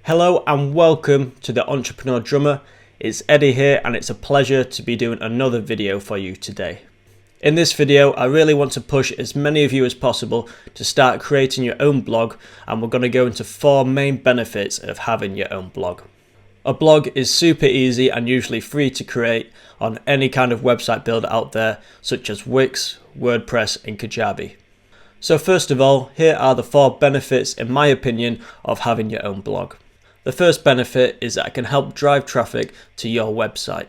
Hello and welcome to the Entrepreneur Drummer. It's Eddie here and it's a pleasure to be doing another video for you today. In this video, I really want to push as many of you as possible to start creating your own blog, and we're going to go into 4 main benefits of having your own blog. A blog is super easy and usually free to create on any kind of website builder out there, such as Wix, WordPress and Kajabi. So first of all, here are the 4 benefits in my opinion of having your own blog. The first benefit is that it can help drive traffic to your website.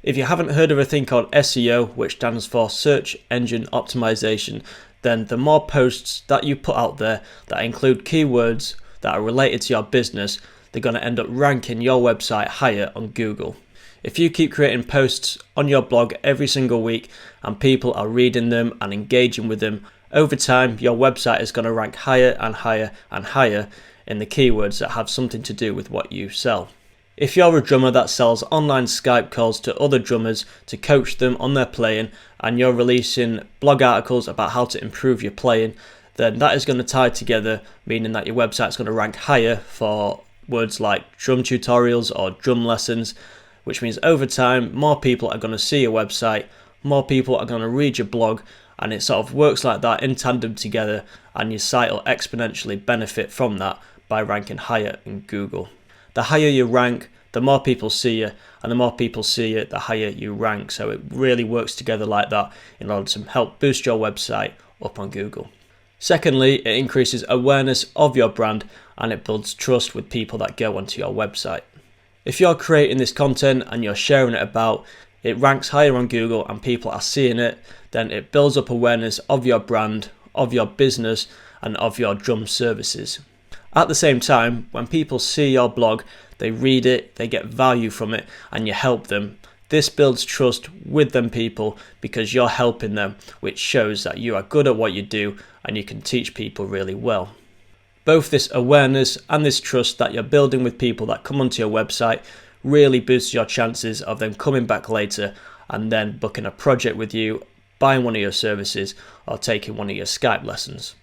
If you haven't heard of a thing called SEO, which stands for Search Engine Optimization, then the more posts that you put out there that include keywords that are related to your business, they're going to end up ranking your website higher on Google. If you keep creating posts on your blog every single week and people are reading them and engaging with them, over time your website is going to rank higher and higher and higher in the keywords that have something to do with what you sell. If you're a drummer that sells online Skype calls to other drummers to coach them on their playing, and you're releasing blog articles about how to improve your playing, then that is going to tie together, meaning that your website's going to rank higher for words like drum tutorials or drum lessons, which means over time more people are going to see your website, more people are going to read your blog, and it sort of works like that in tandem together, and your site will exponentially benefit from that by ranking higher in Google. The higher you rank, the more people see you, and the more people see you, the higher you rank. So it really works together like that in order to help boost your website up on Google. Secondly, it increases awareness of your brand and it builds trust with people that go onto your website. If you're creating this content and you're sharing it about, it ranks higher on Google and people are seeing it, then it builds up awareness of your brand, of your business, and of your drum services. At the same time, when people see your blog, they read it, they get value from it, and you help them. This builds trust with them people because you're helping them, which shows that you are good at what you do and you can teach people really well. Both this awareness and this trust that you're building with people that come onto your website really boosts your chances of them coming back later and then booking a project with you, buying one of your services, or taking one of your Skype lessons.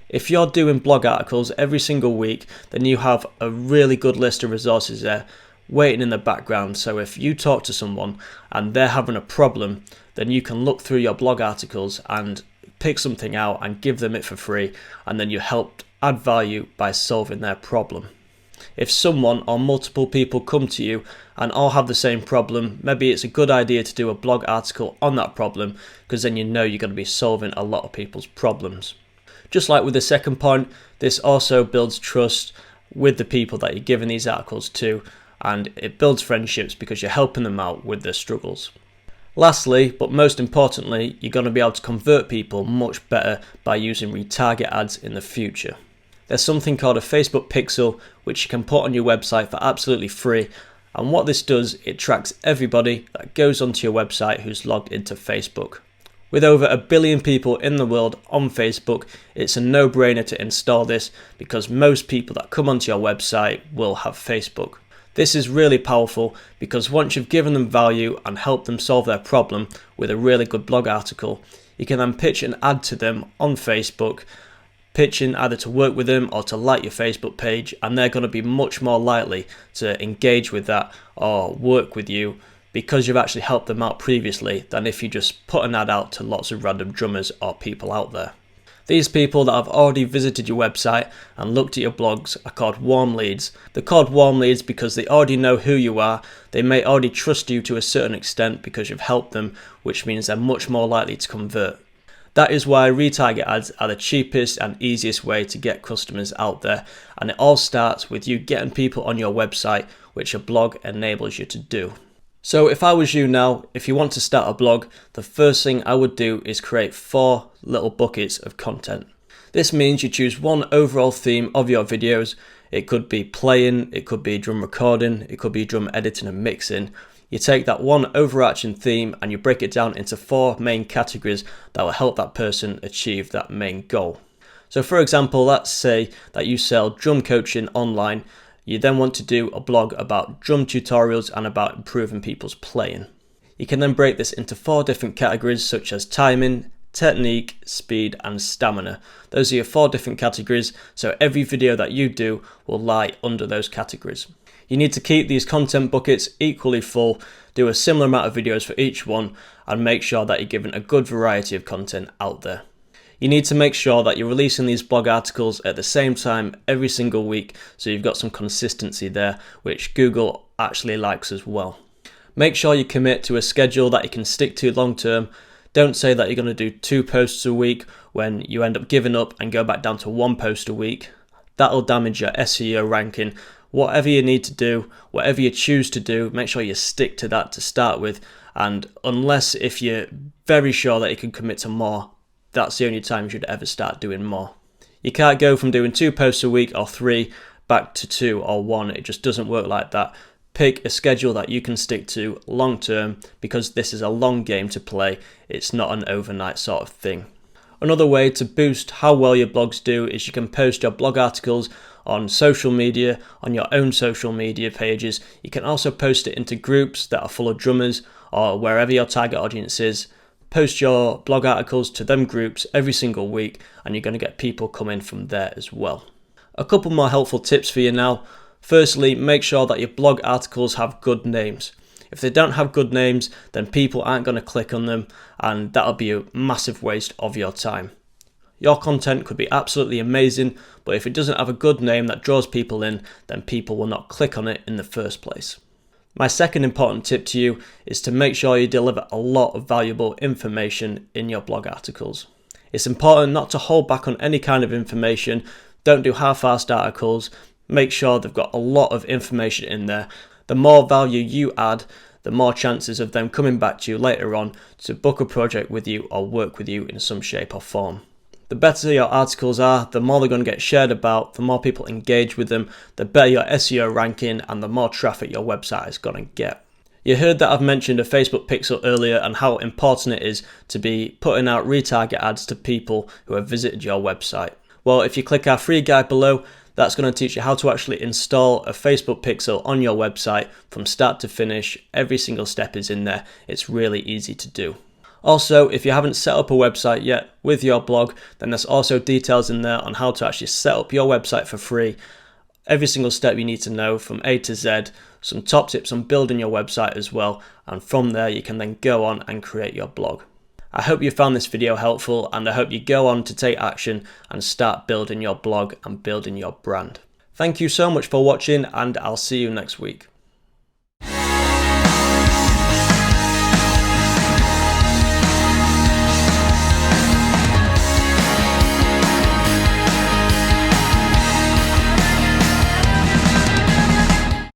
If you're doing blog articles every single week, then you have a really good list of resources there waiting in the background. So if you talk to someone and they're having a problem, then you can look through your blog articles and pick something out and give them it for free, and then you help add value by solving their problem. If someone or multiple people come to you and all have the same problem, maybe it's a good idea to do a blog article on that problem, because then you know you're going to be solving a lot of people's problems. Just like with the second point, this also builds trust with the people that you're giving these articles to, and it builds friendships because you're helping them out with their struggles. Lastly, but most importantly, you're going to be able to convert people much better by using retarget ads in the future. There's something called a Facebook pixel which you can put on your website for absolutely free, and what this does, it tracks everybody that goes onto your website who's logged into Facebook. With over 1 billion people in the world on Facebook, it's a no-brainer to install this because most people that come onto your website will have Facebook. This is really powerful because once you've given them value and helped them solve their problem with a really good blog article, you can then pitch an ad to them on Facebook, pitching either to work with them or to like your Facebook page, and they're going to be much more likely to engage with that or work with you because you've actually helped them out previously than if you just put an ad out to lots of random drummers or people out there. These people that have already visited your website and looked at your blogs are called warm leads. They're called warm leads because they already know who you are, they may already trust you to a certain extent because you've helped them, which means they're much more likely to convert. That is why retarget ads are the cheapest and easiest way to get customers out there, and it all starts with you getting people on your website, which a blog enables you to do. So if I was you now, if you want to start a blog, the first thing I would do is create 4 little buckets of content. This means you choose one overall theme of your videos. It could be playing, it could be drum recording, it could be drum editing and mixing. You take that one overarching theme and you break it down into 4 main categories that will help that person achieve that main goal. So for example, let's say that you sell drum coaching online. You then want to do a blog about drum tutorials and about improving people's playing. You can then break this into 4 different categories such as timing, technique, speed and stamina. Those are your 4 different categories, so every video that you do will lie under those categories. You need to keep these content buckets equally full, do a similar amount of videos for each one, and make sure that you're giving a good variety of content out there. You need to make sure that you're releasing these blog articles at the same time every single week, so you've got some consistency there, which Google actually likes as well. Make sure you commit to a schedule that you can stick to long term. Don't say that you're going to do 2 posts a week when you end up giving up and go back down to 1 post a week. That'll damage your SEO ranking. Whatever you need to do, whatever you choose to do, make sure you stick to that to start with. And unless if you're very sure that you can commit to more, that's the only time you should ever start doing more. You can't go from doing 2 posts a week or 3 back to 2 or 1. It just doesn't work like that. Pick a schedule that you can stick to long term, because this is a long game to play. It's not an overnight sort of thing. Another way to boost how well your blogs do is you can post your blog articles on social media, on your own social media pages. You can also post it into groups that are full of drummers or wherever your target audience is. Post your blog articles to them groups every single week, and you're going to get people coming from there as well. A couple more helpful tips for you now. Firstly, make sure that your blog articles have good names. If they don't have good names, then people aren't going to click on them, and that'll be a massive waste of your time. Your content could be absolutely amazing, but if it doesn't have a good name that draws people in, then people will not click on it in the first place. My second important tip to you is to make sure you deliver a lot of valuable information in your blog articles. It's important not to hold back on any kind of information. Don't do half-assed articles. Make sure they've got a lot of information in there. The more value you add, the more chances of them coming back to you later on to book a project with you or work with you in some shape or form. The better your articles are, the more they're going to get shared about, the more people engage with them, the better your SEO ranking, and the more traffic your website is going to get. You heard that I've mentioned a Facebook Pixel earlier and how important it is to be putting out retarget ads to people who have visited your website. Well, if you click our free guide below, that's going to teach you how to actually install a Facebook Pixel on your website from start to finish. Every single step is in there. It's really easy to do. Also, if you haven't set up a website yet with your blog, then there's also details in there on how to actually set up your website for free. Every single step you need to know from A to Z, some top tips on building your website as well, and from there you can then go on and create your blog. I hope you found this video helpful, and I hope you go on to take action and start building your blog and building your brand. Thank you so much for watching, and I'll see you next week.